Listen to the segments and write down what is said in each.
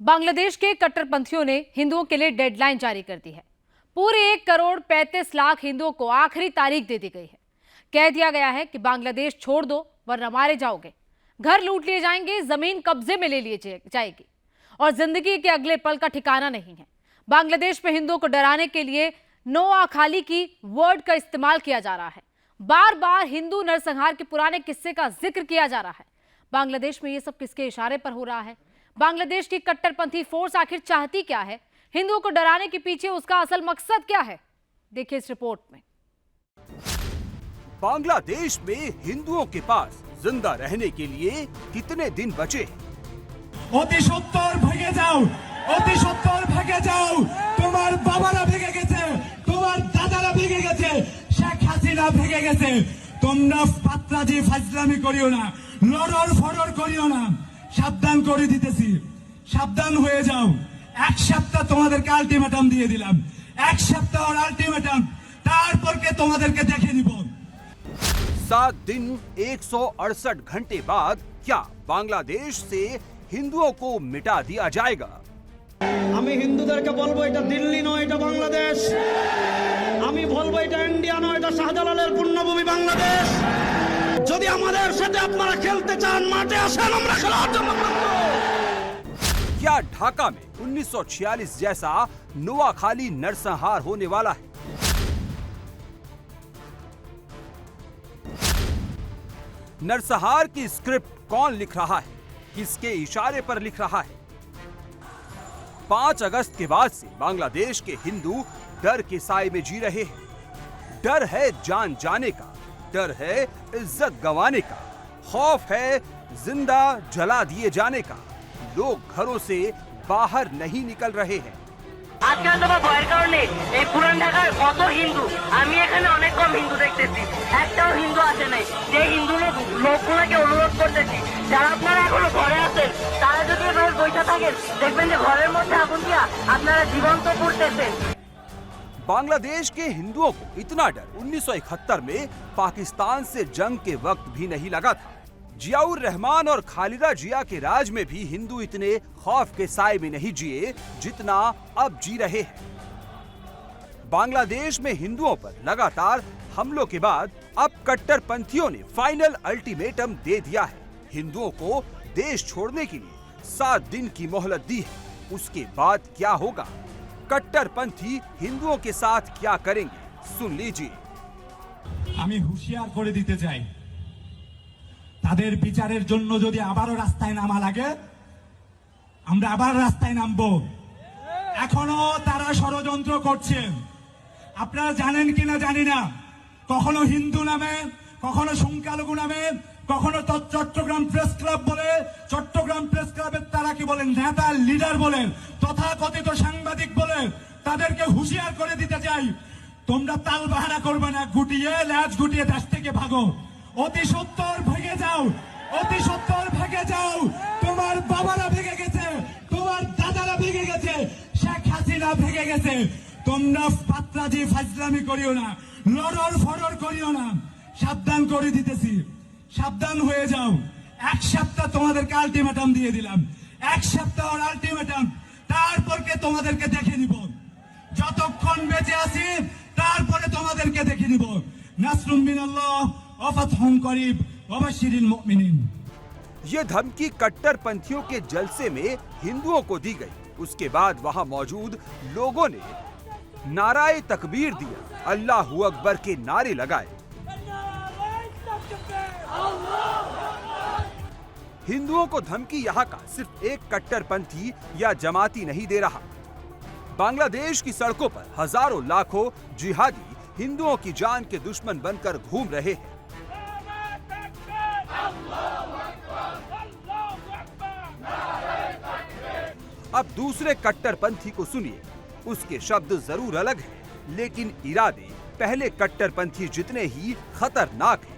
बांग्लादेश के कट्टरपंथियों ने हिंदुओं के लिए डेडलाइन जारी कर दी है। पूरे 1,35,00,000 हिंदुओं को आखिरी तारीख दे दी गई है। कह दिया गया है कि बांग्लादेश छोड़ दो वरना मारे जाओगे, घर लूट लिए जाएंगे, जमीन कब्जे में ले ली जाएगी और जिंदगी के अगले पल का ठिकाना नहीं है। बांग्लादेश में हिंदुओं को डराने के लिए नोआखाली की वर्ड का इस्तेमाल किया जा रहा है। बार बार हिंदू नरसंहार के पुराने किस्से का जिक्र किया जा रहा है। बांग्लादेश में ये सब किसके इशारे पर हो रहा है? बांग्लादेश की कट्टरपंथी फोर्स आखिर चाहती क्या है? हिंदुओं को डराने के पीछे उसका असल मकसद क्या है? देखिए इस रिपोर्ट में। बांग्लादेश में हिंदुओं के पास जिंदा रहने के लिए कितने दिन बचे हैं? অতি সত্তর ভেঙে যাও, অতি সত্তর ভেঙে যাও। তোমার বাবারা ভেঙে গেছে, তোমার দাদারা ভেঙে গেছে, শেখ হাসিনা ভেঙে গেছে। তোমরা পাত্রাজি ফাজলামি করিও না, লড়র ফড়র করিও না। সাবধান করে দিতেছি, সাবধান হয়ে যাও। এক সপ্তাহ তোমাদেরকে আলটিমেটাম দিয়ে দিলাম, এক সপ্তাহের আলটিমেটাম, তারপরকে তোমাদেরকে দেখে নিব। 7 दिन 168 घंटे बाद क्या बांग्लादेश से हिंदुओं को मिटा दिया जाएगा? আমি হিন্দুদেরকে বলবো এটা দিল্লি নয়, এটা বাংলাদেশ। আমি বলবো এটা ইন্ডিয়া নয়, এটা শাহজালালের পুণ্যভূমি বাংলাদেশ। যদি আমাদের সাথে আপনারা খেলতে চান মাঠে আসেন, আমরা খেলার জন্য প্রস্তুত। क्या ढाका में 1946 जैसा नोआखाली नरसंहार होने वाला है? नरसंहार की स्क्रिप्ट कौन लिख रहा है? किसके इशारे पर लिख रहा है? 5 अगस्त के बाद से बांग्लादेश के हिंदू डर के साए में जी रहे हैं। डर है जान जाने का, डर है इज्जत गंवाने का, खौफ है जिंदा जला दिए जाने का। लोग घरों से बाहर नहीं निकल रहे हैं। আজকাল তোমার ভয়ের কারণে এই পুরান ঢাকার কত হিন্দু, আমি এখানে অনেক কম হিন্দু দেখতেছি, একটাও হিন্দু আসে নাই। যে হিন্দু লোকগুলোকে অনুরোধ করতেছি, যারা আপনারা এখনো ঘরে আছেন তারা যদি এভাবে বসে থাকেন দেখবেন যে ঘরের মধ্যে আগুন দিয়া আপনারা জীবন্ত পড়তেছেন। बांग्लादेश के हिंदुओं को इतना डर 1971 में पाकिस्तान से जंग के वक्त भी नहीं लगा था। जियाउर रहमान और खालिदा जिया के राज में भी हिंदू इतने खौफ के साए में नहीं जिए जितना अब जी रहे हैं। बांग्लादेश में हिंदुओं पर लगातार हमलों के बाद अब कट्टरपंथियों ने फाइनल अल्टीमेटम दे दिया है। हिंदुओं को देश छोड़ने के लिए 7 दिन की मोहलत दी है। उसके बाद क्या होगा? कट्टरपंथी हिंदुओं के साथ क्या करेंगे? सुन लीजिए। আমি হুঁশিয়ার করে দিতে চাই, তাদের বিচারের জন্য যদি আবারও রাস্তায় নামা লাগে আমরা আবার রাস্তায় নামবো। এখনো তারা ষড়যন্ত্র করছে, আপনারা জানেন কিনা জানি না। কখনো হিন্দু নামে, কখনো সংখ্যালঘু নামে, কখনো চট্টগ্রাম প্রেস ক্লাব বলে, চট্টগ্রাম প্রেস ক্লাবের তারা কি বলেন নেতা লিডার বলেন, তথাকথিত সাংবাদিক বলে। তাদেরকে হুঁশিয়ার করে দিতে চাই, তোমরা তাল বাহানা করবে না, গুটিয়ে ল্যাজ গুটিয়ে দেশ থেকে ভাগো। অতি সত্তর ভেঙে যাও, অতি সত্তর ভেঙে যাও। তোমার বাবারা ভেঙে গেছে, তোমার দাদারা ভেঙে গেছে, শেখ হাসিনা ভেঙে গেছে। তোমরা পাত্রাজি ফাজলামি করিও না, লড়র ফড়র করিও না। সাবধান করে দিতেছি, সাবধান হয়ে যাও। এক সপ্তাহ তোমাদেরকে আলটিমেটাম দিয়ে দিলাম, এক সপ্তাহের আলটিমেটাম, তারপরকে তোমাদেরকে দেখে নিব। যতক্ষণ বেঁচে আছি তারপরে তোমাদেরকে দেখে নিব। নাসরুম মিনাল্লাহ ওয়া ফাতহুন করিব ওয়া বাশশিরিল মুমিনিন। ये धमकी कट्टरपंथियों के जलसे में हिंदुओं को दी गई। उसके बाद वहां मौजूद लोगों ने नाराए तकबीर दिया, अल्लाहू अकबर के नारे लगाए। हिंदुओं को धमकी यहाँ का सिर्फ एक कट्टरपंथी या जमाती नहीं दे रहा। बांग्लादेश की सड़कों पर हजारों लाखों जिहादी हिंदुओं की जान के दुश्मन बनकर घूम रहे हैं। अब दूसरे कट्टरपंथी को सुनिए। उसके शब्द जरूर अलग हैं, लेकिन इरादे पहले कट्टरपंथी जितने ही खतरनाक हैं।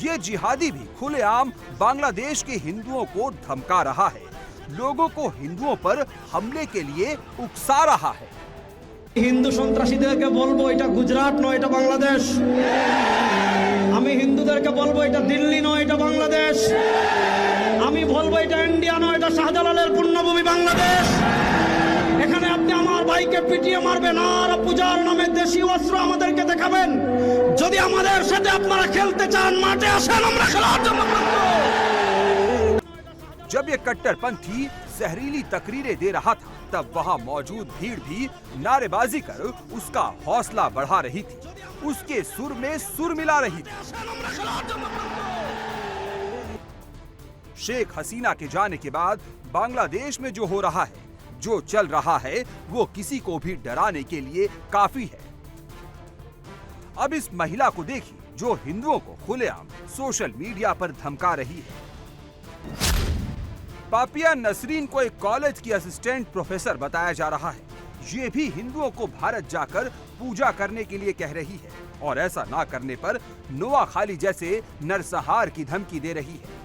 ये जिहादी भी खुलेआम बांग्लादेश के हिंदुओं को धमका रहा है, लोगों को हिंदुओं पर हमले के लिए उकसा रहा है। হিন্দু সন্ত্রাসীদেরকে বলবো এটা গুজরাট নয়, এটা বাংলাদেশ। আমি হিন্দুদেরকে বলবো এটা দিল্লি নয়, এটা বাংলাদেশ। আমি বলবো এটা ইন্ডিয়া নয়, এটা শাহজালালের পুণ্যভূমি বাংলাদেশ। ভাইকে পিটিয়ে মারবেন আর পূজার নামে দেশীয় অস্ত্র আমাদেরকে দেখাবেন। যদি আমাদের সাথে আপনারা খেলতে চান মাঠে আসেন, আমরা খেলার জন্য প্রস্তুত। जब ये कट्टरपंथी जहरीली तकरीरें दे रहा था, तब वहां मौजूद भीड़ भी नारेबाजी कर उसका हौसला बढ़ा रही थी, उसके सुर में सुर मिला रही थी। शेख हसीना के जाने के बाद बांग्लादेश में जो हो रहा है, जो चल रहा है, वो किसी को भी डराने के लिए काफी है। अब इस महिला को देखिए जो हिंदुओं को खुलेआम सोशल मीडिया पर धमका रही है। पापिया नसरीन को एक कॉलेज की असिस्टेंट प्रोफेसर बताया जा रहा है। ये भी हिंदुओं को भारत जाकर पूजा करने के लिए कह रही है और ऐसा ना करने पर नोआखाली जैसे नरसंहार की धमकी दे रही है।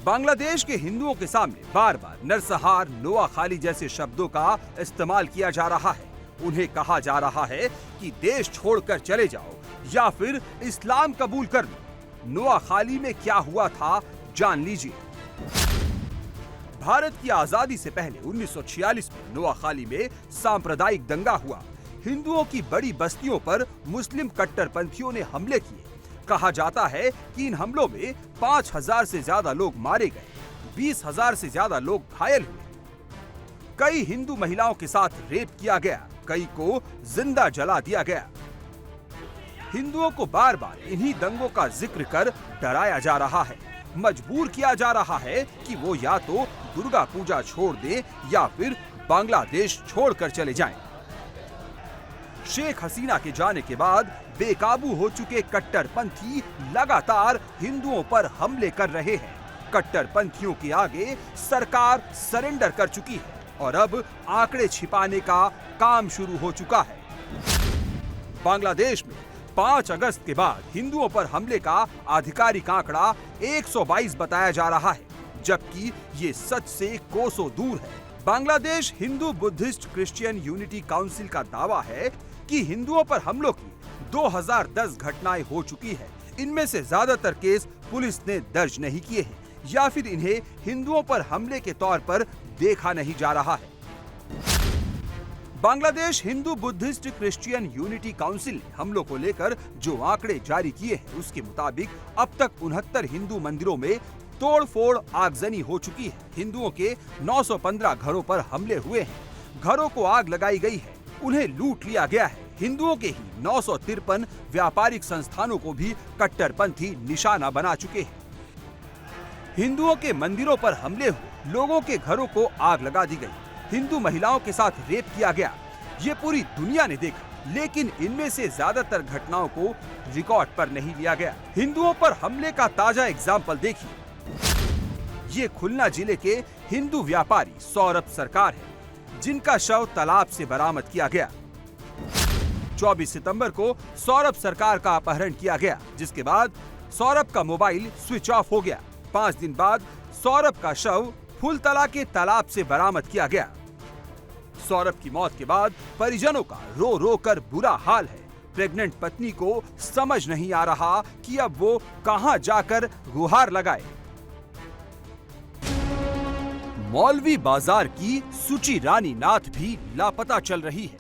बांग्लादेश के हिंदुओं के सामने बार बार नरसंहार, नोआखाली जैसे शब्दों का इस्तेमाल किया जा रहा है। उन्हें कहा जा रहा है कि देश छोड़कर चले जाओ या फिर इस्लाम कबूल कर लो। नोआखाली में क्या हुआ था, जान लीजिए। भारत की आजादी से पहले 1946 में नोआखाली में सांप्रदायिक दंगा हुआ। हिंदुओं की बड़ी बस्तियों पर मुस्लिम कट्टरपंथियों ने हमले किए। कहा जाता है कि इन हमलों में 5000 से ज्यादा लोग मारे गए, 20,000 से ज्यादा लोग घायल हुए। कई हिंदू महिलाओं के साथ रेप किया गया, कई को जिंदा जला दिया गया। हिंदुओं को बार बार इन्हीं दंगों का जिक्र कर डराया जा रहा है, मजबूर किया जा रहा है कि वो या तो दुर्गा पूजा छोड़ दे या फिर बांग्लादेश छोड़कर चले जाएं। शेख हसीना के जाने के बाद बेकाबू हो चुके कट्टरपंथी लगातार हिंदुओं पर हमले कर रहे हैं। कट्टरपंथियों के आगे सरकार सरेंडर कर चुकी है और अब आंकड़े छिपाने का काम शुरू हो चुका है। बांग्लादेश में 5 अगस्त के बाद हिंदुओं पर हमले का आधिकारिक आंकड़ा 122 बताया जा रहा है, जबकि ये सच से कोसों दूर है। Bangladesh Hindu Buddhist Christian unity council का दावा है कि हिंदुओं पर हमलों की 2010 घटनाएं हो चुकी है। इनमें से ज्यादातर केस पुलिस ने दर्ज नहीं किए हैं या फिर इन्हें हिंदुओं पर हमले के तौर पर देखा नहीं जा रहा है। Bangladesh Hindu Buddhist Christian unity council ने हमलों को लेकर जो आंकड़े जारी किए हैं, उसके मुताबिक अब तक 69 हिंदू मंदिरों में तोड़फोड़, आगजनी हो चुकी है। हिंदुओं के 915 घरों पर हमले हुए हैं, घरों को आग लगाई गई है, उन्हें लूट लिया गया है। हिंदुओं के ही 953 व्यापारिक संस्थानों को भी कट्टरपंथी निशाना बना चुके हैं। हिंदुओं के मंदिरों पर हमले हुए, लोगों के घरों को आग लगा दी गई, हिंदू महिलाओं के साथ रेप किया गया। ये पूरी दुनिया ने देखा, लेकिन इनमें से ज्यादातर घटनाओं को रिकॉर्ड पर नहीं लिया गया। हिंदुओं पर हमले का ताजा एग्जाम्पल देखिए। ये खुलना जिले के हिंदू व्यापारी सौरभ सरकार है, जिनका शव तालाब से बरामद किया गया। 24 सितंबर को सौरभ सरकार का अपहरण किया गया, जिसके बाद सौरभ का मोबाइल स्विच ऑफ हो गया। 5 दिन बाद सौरभ का शव फुलतला के तालाब से बरामद किया गया। सौरभ की मौत के बाद परिजनों का रो रो कर बुरा हाल है। प्रेग्नेंट पत्नी को समझ नहीं आ रहा कि अब वो कहां जाकर गुहार लगाए। मौलवी बाजार की सुची रानी नाथ भी लापता चल रही है।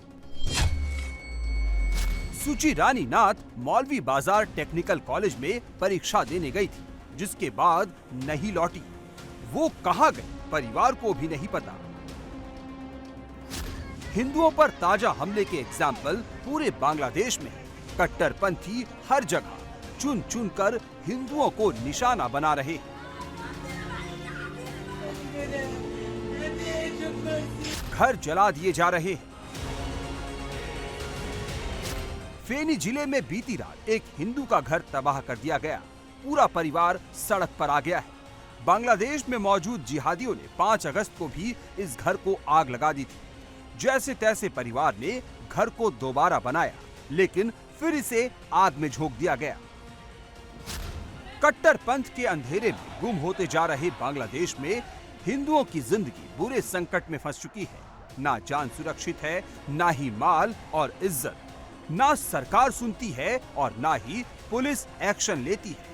सुची रानी नाथ मौलवी बाजार टेक्निकल कॉलेज में परीक्षा देने गई थी, जिसके बाद नहीं लौटी। वो कहां गई, परिवार को भी नहीं पता। हिंदुओं पर ताजा हमले के एग्जाम्पल पूरे बांग्लादेश में है। कट्टरपंथी हर जगह चुन चुन कर हिंदुओं को निशाना बना रहे हैं। घर जला दिए जा रहे हैं। फेनी जिले में बीती रात एक हिंदू का घर तबाह कर दिया गया, पूरा परिवार सड़क पर आ गया है। बांग्लादेश में मौजूद जिहादियों ने 5 अगस्त को भी इस घर को आग लगा दी थी। जैसे तैसे परिवार ने घर को दोबारा बनाया, लेकिन फिर इसे आग में झोंक दिया गया। कट्टरपंथ के अंधेरे में गुम होते जा रहे बांग्लादेश में हिंदुओं की जिंदगी बुरे संकट में फंस चुकी है। ना जान सुरक्षित है, ना ही माल और इज्जत। ना सरकार सुनती है और ना ही पुलिस एक्शन लेती है।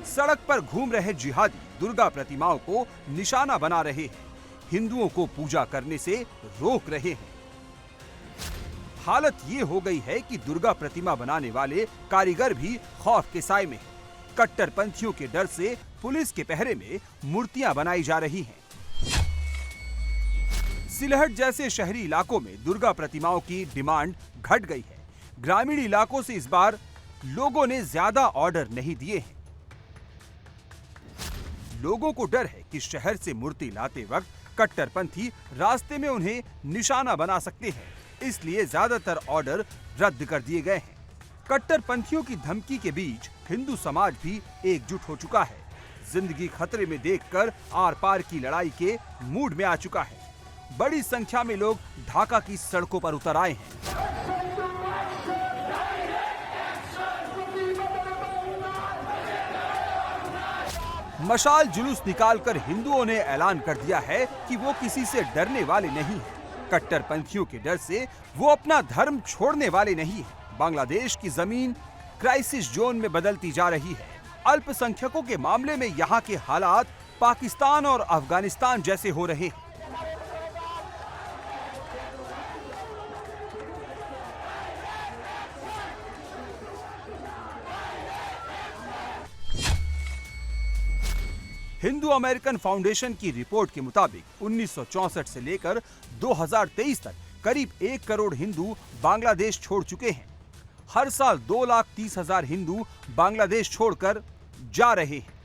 सड़क पर घूम रहे जिहादी दुर्गा प्रतिमाओं को निशाना बना रहे हैं, हिंदुओं को पूजा करने से रोक रहे हैं। हालत ये हो गई है कि दुर्गा प्रतिमा बनाने वाले कारीगर भी खौफ के साए में हैं। कट्टरपंथियों के डर से पुलिस के पहरे में मूर्तियां बनाई जा रही हैं। सिलहट जैसे शहरी इलाकों में दुर्गा प्रतिमाओं की डिमांड घट गई है। ग्रामीण इलाकों से इस बार लोगों ने ज्यादा ऑर्डर नहीं दिए हैं। लोगों को डर है कि शहर से मूर्ति लाते वक्त कट्टरपंथी रास्ते में उन्हें निशाना बना सकते हैं, इसलिए ज्यादातर ऑर्डर रद्द कर दिए गए हैं। कट्टरपंथियों की धमकी के बीच हिंदू समाज भी एकजुट हो चुका है। जिंदगी खतरे में देखकर आर पार की लड़ाई के मूड में आ चुका है। बड़ी संख्या में लोग ढाका की सड़कों पर उतर आए हैं। मशाल जुलूस निकालकर हिंदुओं ने ऐलान कर दिया है कि वो किसी से डरने वाले नहीं हैं। कट्टरपंथियों के डर से वो अपना धर्म छोड़ने वाले नहीं हैं। बांग्लादेश की जमीन क्राइसिस जोन में बदलती जा रही है। अल्पसंख्यकों के मामले में यहाँ के हालात पाकिस्तान और अफगानिस्तान जैसे हो रहे हैं। हिंदू अमेरिकन फाउंडेशन की रिपोर्ट के मुताबिक 1964 से लेकर 2023 तक करीब 1 करोड़ हिंदू बांग्लादेश छोड़ चुके हैं। हर साल 2,30,000 हिंदू बांग्लादेश छोड़कर जा रहे हैं।